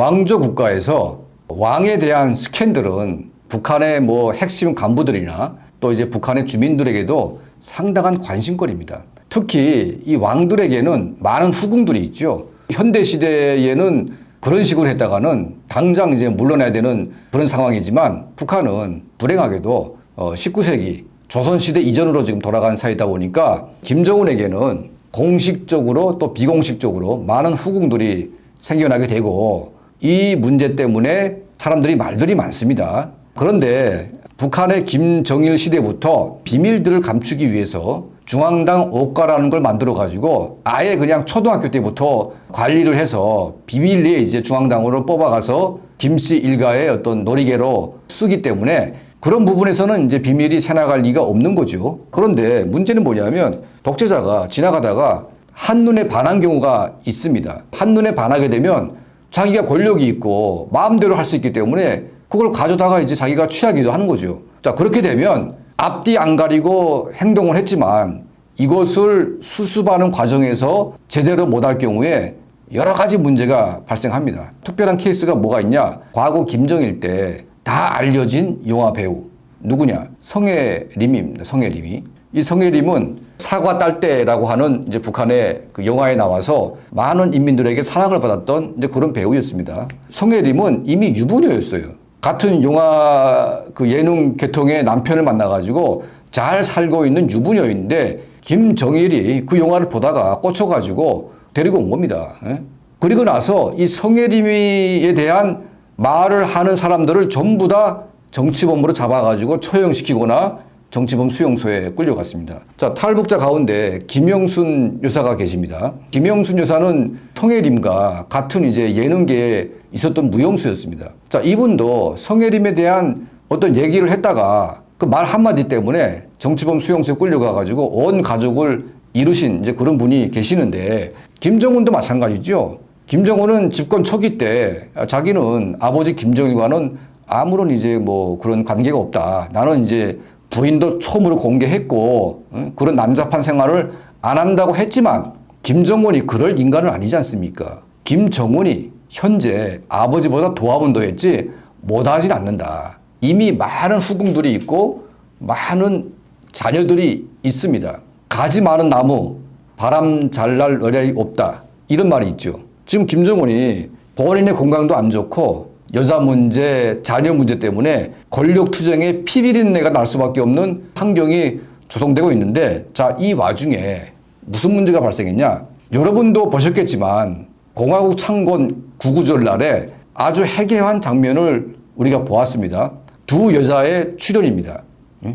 왕조 국가에서 왕에 대한 스캔들은 북한의 뭐 핵심 간부들이나 또 이제 북한의 주민들에게도 상당한 관심거리입니다. 특히 이 왕들에게는 많은 후궁들이 있죠. 현대 시대에는 그런 식으로 했다가는 당장 이제 물러나야 되는 그런 상황이지만 북한은 불행하게도 19세기 조선시대 이전으로 지금 돌아간 사이다 보니까 김정은에게는 공식적으로 또 비공식적으로 많은 후궁들이 생겨나게 되고 이 문제 때문에 사람들이 말들이 많습니다. 그런데 북한의 김정일 시대부터 비밀들을 감추기 위해서 중앙당 옷가라는 걸 만들어 가지고 아예 그냥 초등학교 때부터 관리를 해서 비밀리에 이제 중앙당으로 뽑아가서 김씨 일가의 어떤 놀이개로 쓰기 때문에 그런 부분에서는 이제 비밀이 새나갈 리가 없는 거죠. 그런데 문제는 뭐냐면 독재자가 지나가다가 한눈에 반한 경우가 있습니다. 한눈에 반하게 되면 자기가 권력이 있고 마음대로 할 수 있기 때문에 그걸 가져다가 이제 자기가 취하기도 하는 거죠. 자, 그렇게 되면 앞뒤 안 가리고 행동을 했지만 이것을 수습하는 과정에서 제대로 못할 경우에 여러 가지 문제가 발생합니다. 특별한 케이스가 뭐가 있냐? 과거 김정일 때 다 알려진 영화 배우 누구냐? 성혜림입니다. 성혜림이. 이 성혜림은 사과 딸때라고 하는 이제 북한의 그 영화에 나와서 많은 인민들에게 사랑을 받았던 이제 그런 배우였습니다. 성혜림은 이미 유부녀였어요. 같은 영화 그 예능 계통의 남편을 만나가지고 잘 살고 있는 유부녀인데 김정일이 그 영화를 보다가 꽂혀가지고 데리고 온 겁니다. 그리고 나서 이 성혜림에 대한 말을 하는 사람들을 전부 다 정치범으로 잡아가지고 처형시키거나 정치범 수용소에 끌려갔습니다. 자, 탈북자 가운데 김영순 여사가 계십니다. 김영순 여사는 성혜림과 같은 이제 예능계에 있었던 무용수였습니다. 자, 이분도 성혜림에 대한 어떤 얘기를 했다가 그 말 한마디 때문에 정치범 수용소에 끌려가가지고 온 가족을 잃으신 이제 그런 분이 계시는데 김정은도 마찬가지죠. 김정은은 집권 초기 때 자기는 아버지 김정일과는 아무런 이제 뭐 그런 관계가 없다. 나는 이제 부인도 처음으로 공개했고 그런 난잡한 생활을 안 한다고 했지만 김정은이 그럴 인간은 아니지 않습니까? 김정은이 현재 아버지보다 더하면 더했지 못하진 않는다. 이미 많은 후궁들이 있고 많은 자녀들이 있습니다. 가지 많은 나무 바람 잘 날 어려이 없다. 이런 말이 있죠. 지금 김정은이 본인의 건강도 안 좋고 여자 문제, 자녀 문제 때문에 권력 투쟁에 피비린내가 날 수밖에 없는 환경이 조성되고 있는데 자, 이 와중에 무슨 문제가 발생했냐? 여러분도 보셨겠지만 공화국 창건 구구절 날에 아주 해괴한 장면을 우리가 보았습니다. 두 여자의 출연입니다.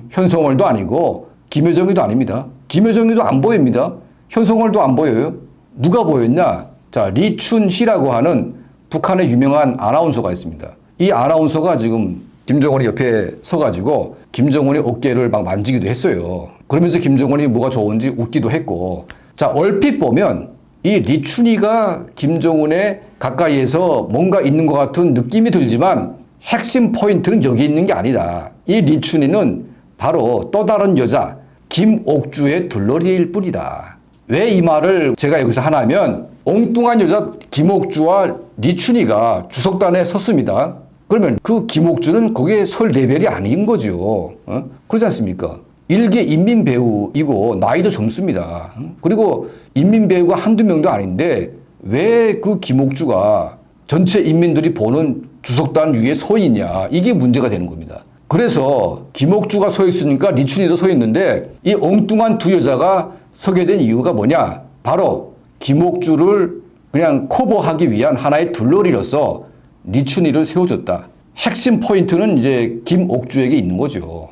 현성월도 아니고 김여정이도 아닙니다. 김여정이도 안 보입니다. 현성월도 안 보여요. 누가 보였냐? 자, 리춘희라고 하는 북한의 유명한 아나운서가 있습니다. 이 아나운서가 지금 김정은이 옆에 서가지고 김정은의 어깨를 막 만지기도 했어요. 그러면서 김정은이 뭐가 좋은지 웃기도 했고 자, 얼핏 보면 이 리춘희가 김정은의 가까이에서 뭔가 있는 것 같은 느낌이 들지만 핵심 포인트는 여기 있는 게 아니다. 이 리춘희는 바로 또 다른 여자 김옥주의 들러리일 뿐이다. 왜 이 말을 제가 여기서 하냐면 엉뚱한 여자 김옥주와 리춘희가 주석단에 섰습니다. 그러면 그 김옥주는 거기에 설 레벨이 아닌 거죠. 그렇지 않습니까? 일개 인민 배우이고 나이도 젊습니다. 그리고 인민 배우가 한두 명도 아닌데 왜 그 김옥주가 전체 인민들이 보는 주석단 위에 서 있냐. 이게 문제가 되는 겁니다. 그래서 김옥주가 서 있으니까 리춘희도 서 있는데 이 엉뚱한 두 여자가 서게 된 이유가 뭐냐. 바로 김옥주를 그냥 커버하기 위한 하나의 들러리로서 리춘희를 세워줬다. 핵심 포인트는 이제 김옥주에게 있는 거죠.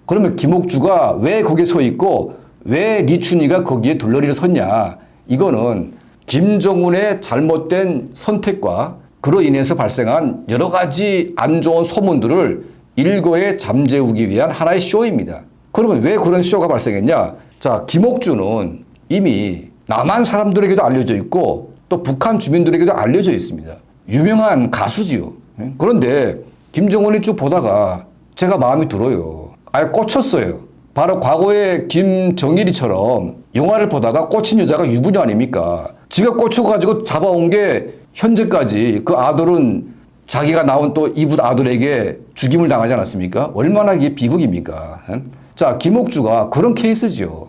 그러면 김옥주가 왜 거기에 서 있고 왜 리춘희가 거기에 들러리를 섰냐. 이거는 김정은의 잘못된 선택과 그로 인해서 발생한 여러 가지 안 좋은 소문들을 일거에 잠재우기 위한 하나의 쇼입니다. 그러면 왜 그런 쇼가 발생했냐? 자, 김옥주는 이미 남한 사람들에게도 알려져 있고 또 북한 주민들에게도 알려져 있습니다. 유명한 가수지요. 그런데 김정은이 쭉 보다가 제가 마음이 들어요. 아예 꽂혔어요. 바로 과거의 김정일이처럼 영화를 보다가 꽂힌 여자가 유부녀 아닙니까? 지가 꽂혀가지고 잡아온 게 현재까지 그 아들은 자기가 낳은 또 이웃 아들에게 죽임을 당하지 않았습니까? 얼마나 이게 비극입니까? 자, 김옥주가 그런 케이스죠.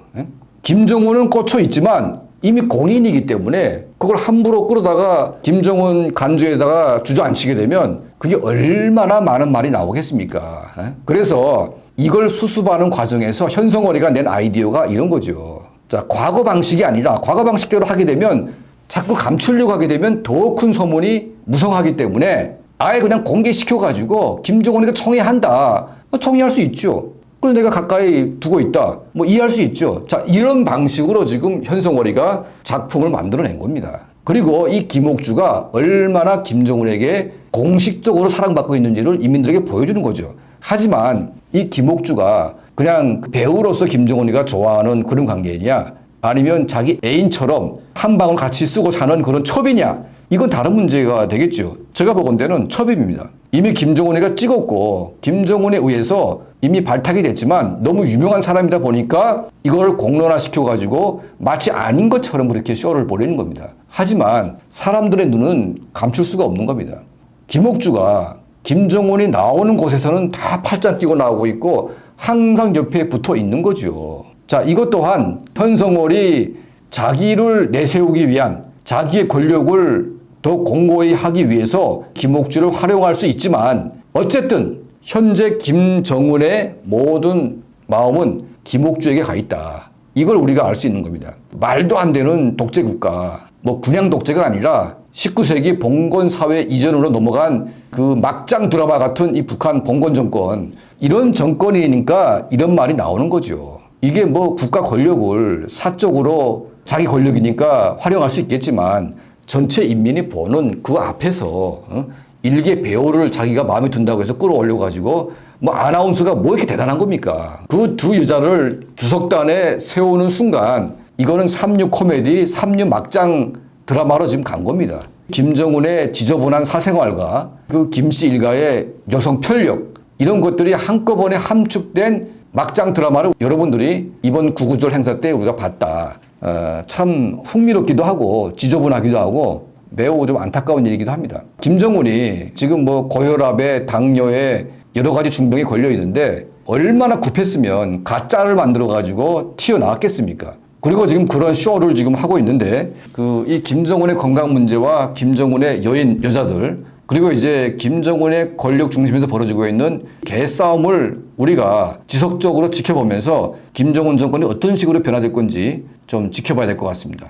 김정은은 꽂혀 있지만 이미 공인이기 때문에 그걸 함부로 끌어다가 김정은 간주에다가 주저앉히게 되면 그게 얼마나 많은 말이 나오겠습니까? 그래서 이걸 수습하는 과정에서 현성월이가 낸 아이디어가 이런 거죠. 자, 과거 방식이 아니라 과거 방식대로 하게 되면 자꾸 감추려고 하게 되면 더 큰 소문이 무성하기 때문에 아예 그냥 공개시켜가지고 김정은이가 청해한다. 청해할 수 있죠. 그래서 내가 가까이 두고 있다. 뭐 이해할 수 있죠. 자, 이런 방식으로 지금 현성월이가 작품을 만들어낸 겁니다. 그리고 이 김옥주가 얼마나 김정은에게 공식적으로 사랑받고 있는지를 인민들에게 보여주는 거죠. 하지만 이 김옥주가 그냥 배우로서 김정은이가 좋아하는 그런 관계이냐 아니면 자기 애인처럼 한 방울 같이 쓰고 사는 그런 첩이냐 이건 다른 문제가 되겠죠. 제가 보건대는 첩입니다. 이미 김정은이가 찍었고 김정은에 의해서 이미 발탁이 됐지만 너무 유명한 사람이다 보니까 이걸 공론화시켜가지고 마치 아닌 것처럼 그렇게 쇼를 벌이는 겁니다. 하지만 사람들의 눈은 감출 수가 없는 겁니다. 김옥주가 김정은이 나오는 곳에서는 다 팔짱 끼고 나오고 있고 항상 옆에 붙어 있는 거죠. 자, 이것 또한 현성월이 자기를 내세우기 위한 자기의 권력을 더 공고히 하기 위해서 김옥주를 활용할 수 있지만 어쨌든 현재 김정은의 모든 마음은 김옥주에게 가 있다. 이걸 우리가 알 수 있는 겁니다. 말도 안 되는 독재 국가, 뭐 그냥 독재가 아니라 19세기 봉건 사회 이전으로 넘어간 그 막장 드라마 같은 이 북한 봉건 정권, 이런 정권이니까 이런 말이 나오는 거죠. 이게 뭐 국가 권력을 사적으로 자기 권력이니까 활용할 수 있겠지만 전체 인민이 보는 그 앞에서 일개 배우를 자기가 마음에 든다고 해서 끌어올려가지고 뭐 아나운서가 뭐 이렇게 대단한 겁니까? 그 두 여자를 주석단에 세우는 순간 이거는 삼류 코미디, 삼류 막장 드라마로 지금 간 겁니다. 김정은의 지저분한 사생활과 그 김씨 일가의 여성 편력 이런 것들이 한꺼번에 함축된 막장 드라마를 여러분들이 이번 구구절 행사 때 우리가 봤다. 참 흥미롭기도 하고 지저분하기도 하고 매우 좀 안타까운 일이기도 합니다. 김정은이 지금 뭐 고혈압에 당뇨에 여러 가지 중병에 걸려 있는데 얼마나 급했으면 가짜를 만들어 가지고 튀어나왔겠습니까? 그리고 지금 그런 쇼를 지금 하고 있는데 이 김정은의 건강 문제와 김정은의 여자들 그리고 이제 김정은의 권력 중심에서 벌어지고 있는 개싸움을 우리가 지속적으로 지켜보면서 김정은 정권이 어떤 식으로 변화될 건지 좀 지켜봐야 될 것 같습니다.